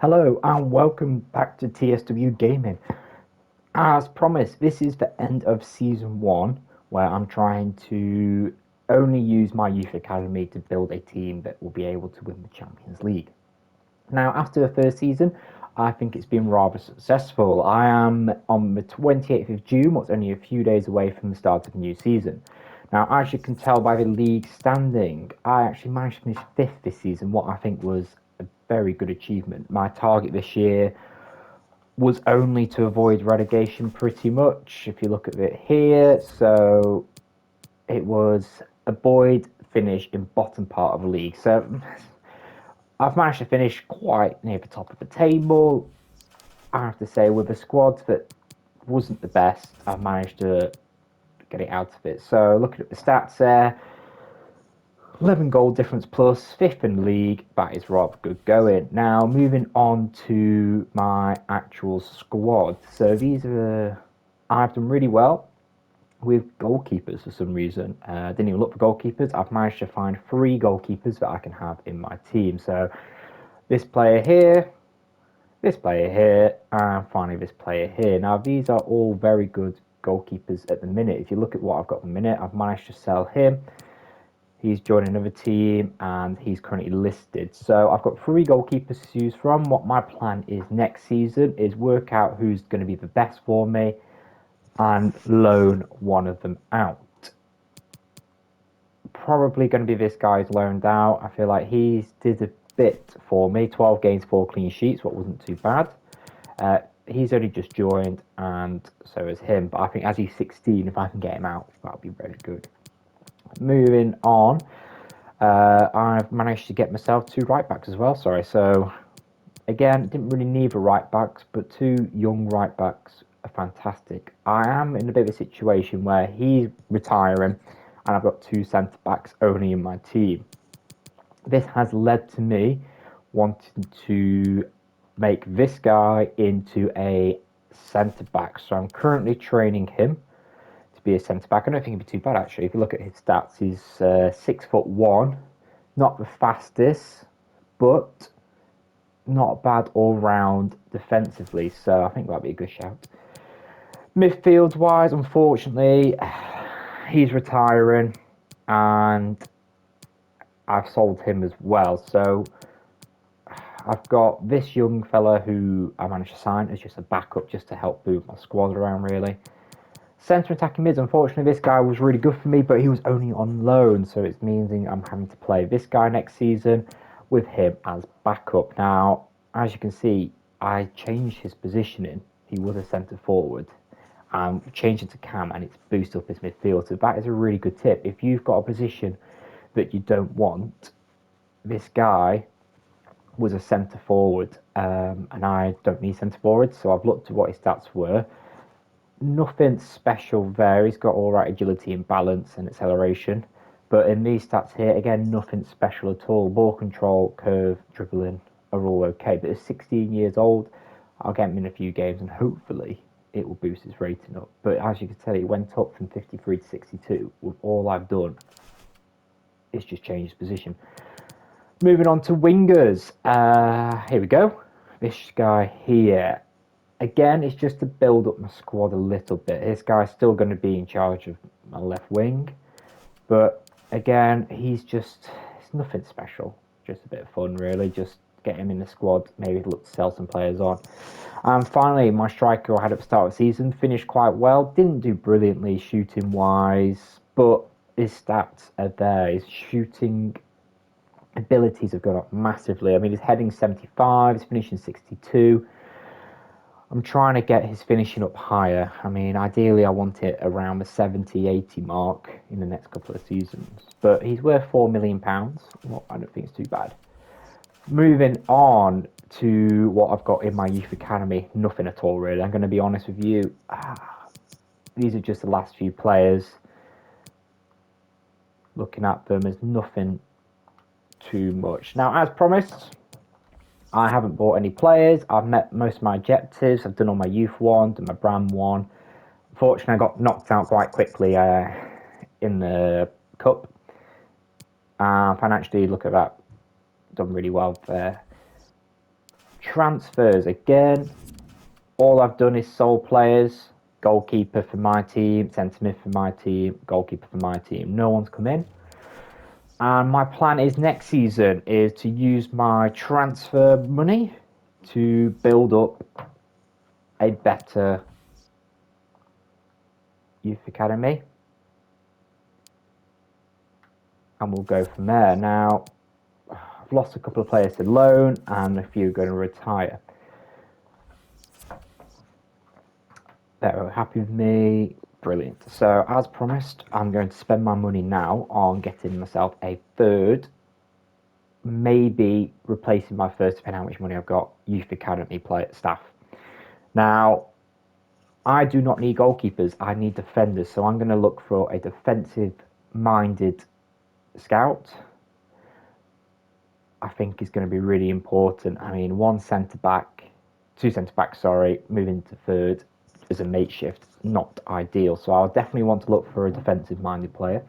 Hello and welcome back to TSW Gaming. As promised, this is the end of season one where I'm trying to only use my youth academy to build a team that will be able to win the Champions League. Now, after the first season, I think it's been rather successful. I am on the 28th of June, what's only a few days away from the start of the new season. Now, as you can tell by the league standing, I actually managed to finish fifth this season, what I think was a very good achievement. My target this year was only to avoid relegation pretty much, if you look at it here. So it was avoid finish in bottom part of the league. So I've managed to finish quite near the top of the table. I have to say, with a squad that wasn't the best, I've managed to get it out of it. So looking at the stats there, 11 goal difference plus, fifth in the league. That is rather good going. Now, moving on to my actual squad. So I've done really well with goalkeepers for some reason. I didn't even look for goalkeepers. I've managed to find 3 goalkeepers that I can have in my team. So this player here, and finally this player here. Now, these are all very good goalkeepers at the minute. If you look at what I've got at the minute, I've managed to sell him. He's joined another team and he's currently listed. So I've got 3 goalkeepers to choose from. What my plan is next season is work out who's going to be the best for me and loan one of them out. Probably going to be this guy's loaned out. I feel like he's did a bit for me. 12 games, 4 clean sheets, what wasn't too bad. He's only just joined and so is him. But I think as he's 16, if I can get him out, that'll be very good. Moving on. I've managed to get myself 2 right backs as well. Sorry, so again, didn't really need the right backs, but 2 young right backs are fantastic. I am in a bit of a situation where he's retiring, and I've got 2 centre backs only in my team. This has led to me wanting to make this guy into a centre back. So I'm currently training him to be a centre back. I don't think he'd be too bad actually. If you look at his stats, he's 6'1", not the fastest, but not bad all round defensively. So I think that'd be a good shout. Midfield wise, unfortunately, he's retiring, and I've sold him as well. So I've got this young fella who I managed to sign as just a backup, just to help move my squad around really. Centre attacking mids, unfortunately, this guy was really good for me, but he was only on loan, so it's meaning I'm having to play this guy next season with him as backup. Now, as you can see, I changed his positioning. He was a centre forward. Changed it to cam, and it's boosted up his midfield. So that is a really good tip. If you've got a position that you don't want, this guy was a centre forward, and I don't need centre forward, so I've looked at what his stats were. Nothing special there. He's got all right agility and balance and acceleration. But in these stats here, again, nothing special at all. Ball control, curve, dribbling are all okay. But he's 16 years old. I'll get him in a few games and hopefully it will boost his rating up. But as you can tell, it went up from 53 to 62. With all I've done, it's just changed position. Moving on to wingers. Here we go. This guy here. Again, it's just to build up my squad a little bit. This guy's still going to be in charge of my left wing. But again, it's nothing special. Just a bit of fun, really. Just get him in the squad. Maybe look to sell some players on. And finally, my striker I had at the start of the season finished quite well. Didn't do brilliantly shooting-wise, but his stats are there. His shooting abilities have gone up massively. I mean, his heading 75, his finishing 62. I'm trying to get his finishing up higher. I mean, ideally, I want it around the 70, 80 mark in the next couple of seasons. But he's worth £4 million. Well, I don't think it's too bad. Moving on to what I've got in my youth academy, nothing at all, really. I'm going to be honest with you. These are just the last few players. Looking at them, there's nothing too much. Now, as promised, I haven't bought any players. I've met most of my objectives. I've done all my youth one, done my brand one. Unfortunately, I got knocked out quite quickly in the cup. Financially, look at that. Done really well there. Transfers again. All I've done is sold players. Goalkeeper for my team, centre mid for my team, goalkeeper for my team. No one's come in. And my plan is next season is to use my transfer money to build up a better youth academy. And we'll go from there. Now, I've lost a couple of players to loan and a few are going to retire. They're happy with me. Brilliant. So, as promised, I'm going to spend my money now on getting myself a third, maybe replacing my first, depending on how much money I've got, youth academy staff. Now, I do not need goalkeepers. I need defenders. So, I'm going to look for a defensive-minded scout. I think is going to be really important. I mean, two centre backs, moving to third as a makeshift, not ideal. So I'll definitely want to look for a defensive-minded player.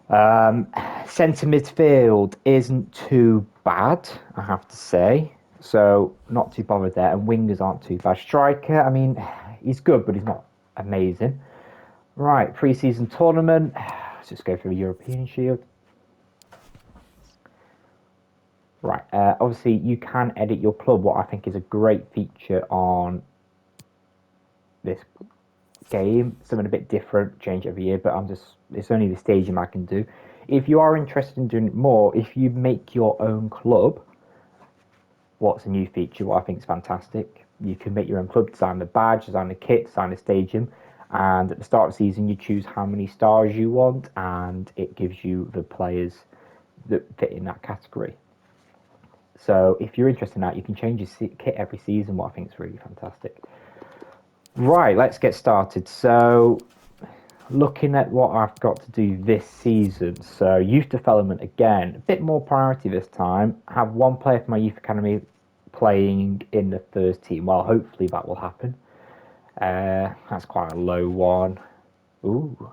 Centre midfield isn't too bad, I have to say. So not too bothered there. And wingers aren't too bad. Striker, I mean, he's good, but he's not amazing. Right, pre-season tournament. Let's just go for the European Shield. Right, obviously you can edit your club, what I think is a great feature on this game. Something a bit different, change every year, but it's only the staging I can do. If you are interested in doing it more, if you make your own club, what's a new feature, what I think is fantastic. You can make your own club, design the badge, design the kit, design the stadium, and at the start of the season you choose how many stars you want, and it gives you the players that fit in that category. So if you're interested in that, you can change your kit every season, what I think is really fantastic. Right, let's get started. So looking at what I've got to do this season. So youth development, again, a bit more priority this time. I have one player for my youth academy playing in the first team. Well, hopefully that will happen. That's quite a low one. Ooh.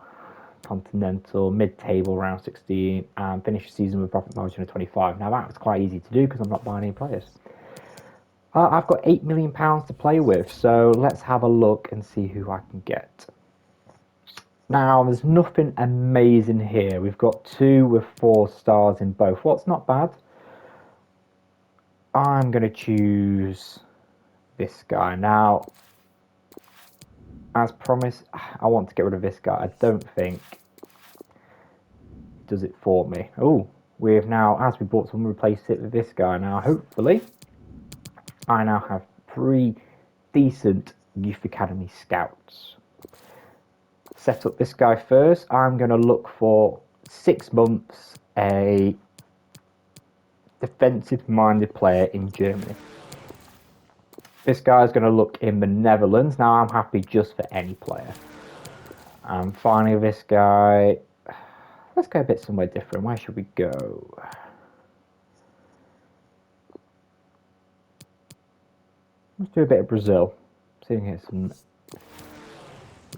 Continental, mid-table, round 16, and finish the season with a profit margin of 25. Now that was quite easy to do because I'm not buying any players. I've got £8 million to play with, so let's have a look and see who I can get. Now, there's nothing amazing here. We've got 2 with 4 stars in both. What's not bad? I'm going to choose this guy. Now, as promised, I want to get rid of this guy. I don't think does it for me. Oh, we have now, as we bought someone, replaced it with this guy. Now, hopefully, I now have 3 decent youth academy scouts. Set up this guy first. I'm going to look for 6 months a defensive-minded player in Germany. This guy's going to look in the Netherlands. Now, I'm happy just for any player. And finally, this guy. Let's go a bit somewhere different. Where should we go? Let's do a bit of Brazil. See if we can get some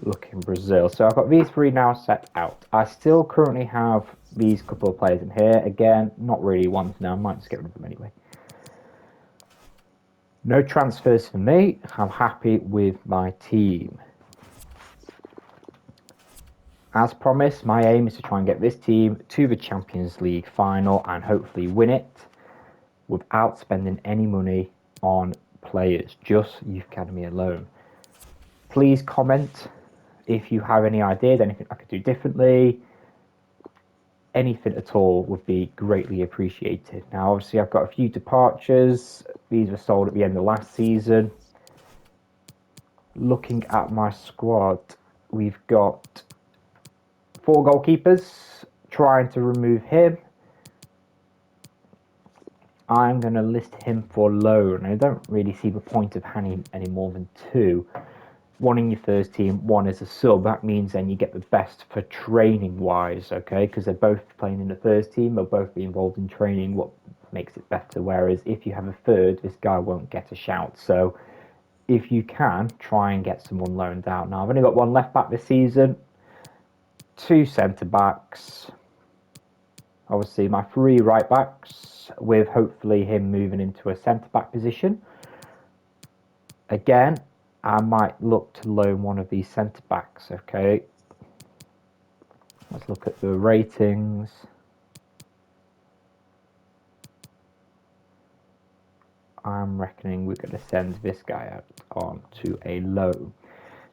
look in Brazil. So I've got these 3 now set out. I still currently have these couple of players in here. Again, not really ones now. I might just get rid of them anyway. No transfers for me. I'm happy with my team. As promised, my aim is to try and get this team to the Champions League final and hopefully win it without spending any money on players, just Youth Academy alone. Please comment if you have any ideas, anything I could do differently. Anything at all would be greatly appreciated. Now, obviously, I've got a few departures. These were sold at the end of last season. Looking at my squad, we've got 4 goalkeepers, trying to remove him. I'm going to list him for loan. I don't really see the point of having any more than 2. 1 in your first team, 1 as a sub. That means then you get the best for training wise, okay? Because they're both playing in the first team, they'll both be involved in training, what makes it better. Whereas if you have a third, this guy won't get a shout. So if you can, try and get someone loaned out. Now, I've only got 1 left back this season. 2 centre backs, Obviously, my 3 right backs, with hopefully him moving into a centre back position. Again, I might look to loan one of these centre backs. Okay, let's look at the ratings. I'm reckoning we're going to send this guy out on to a loan.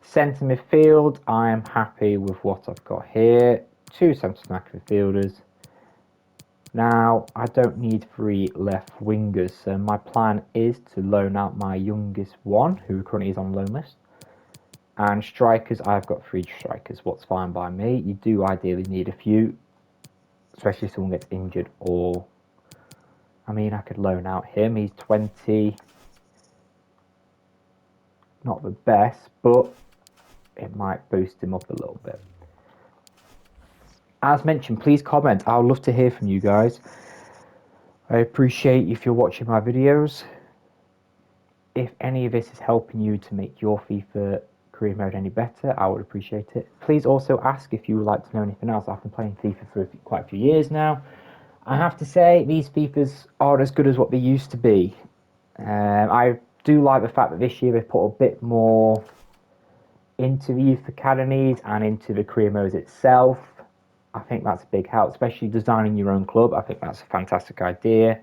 Centre midfield, I am happy with what I've got here. 2 centre back midfielders. Now, I don't need 3 left wingers, so my plan is to loan out my youngest one, who currently is on loan list. And strikers, I've got 3 strikers, what's fine by me. You do ideally need a few, especially if someone gets injured, or, I mean, I could loan out him. He's 20, not the best, but it might boost him up a little bit. As mentioned, please comment. I would love to hear from you guys. I appreciate if you're watching my videos. If any of this is helping you to make your FIFA career mode any better, I would appreciate it. Please also ask if you would like to know anything else. I've been playing FIFA for quite a few years now. I have to say, these FIFAs aren't as good as what they used to be. I do like the fact that this year they've put a bit more into the youth academies and into the career modes itself. I think that's a big help, especially designing your own club. I think that's a fantastic idea.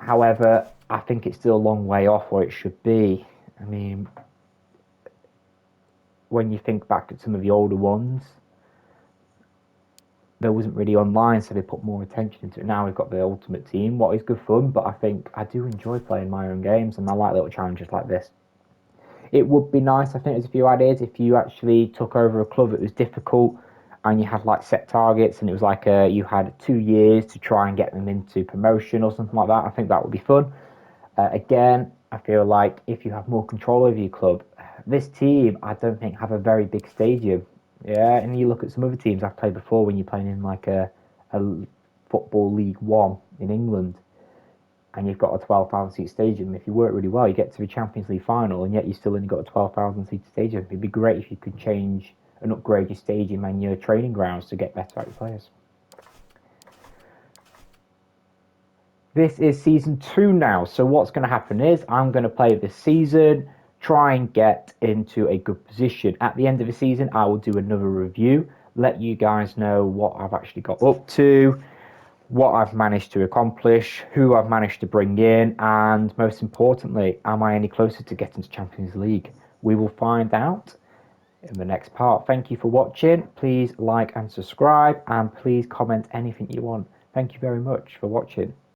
However, I think it's still a long way off where it should be. I mean, when you think back at some of the older ones, there wasn't really online, so they put more attention into it. Now we've got the Ultimate Team, what is good fun, but I think I do enjoy playing my own games, and I like little challenges like this. It would be nice, I think there's a few ideas, if you actually took over a club that was difficult, and you had like set targets, and it was like you had 2 years to try and get them into promotion or something like that. I think that would be fun. Again, I feel like if you have more control over your club, this team, I don't think, have a very big stadium. Yeah, and you look at some other teams I've played before when you're playing in like a football League One in England, and you've got a 12,000 seat stadium. If you work really well, you get to the Champions League final, and yet you still only got a 12,000 seat stadium. It'd be great if you could change and upgrade your stadium and your training grounds to get better at your players. This is season 2 now, so what's going to happen is I'm going to play this season, try and get into a good position. At the end of the season, I will do another review, let you guys know what I've actually got up to, what I've managed to accomplish, who I've managed to bring in, and most importantly, am I any closer to getting to Champions League? We will find out in the next part. Thank you for watching. Please like and subscribe, and please comment anything you want. Thank you very much for watching.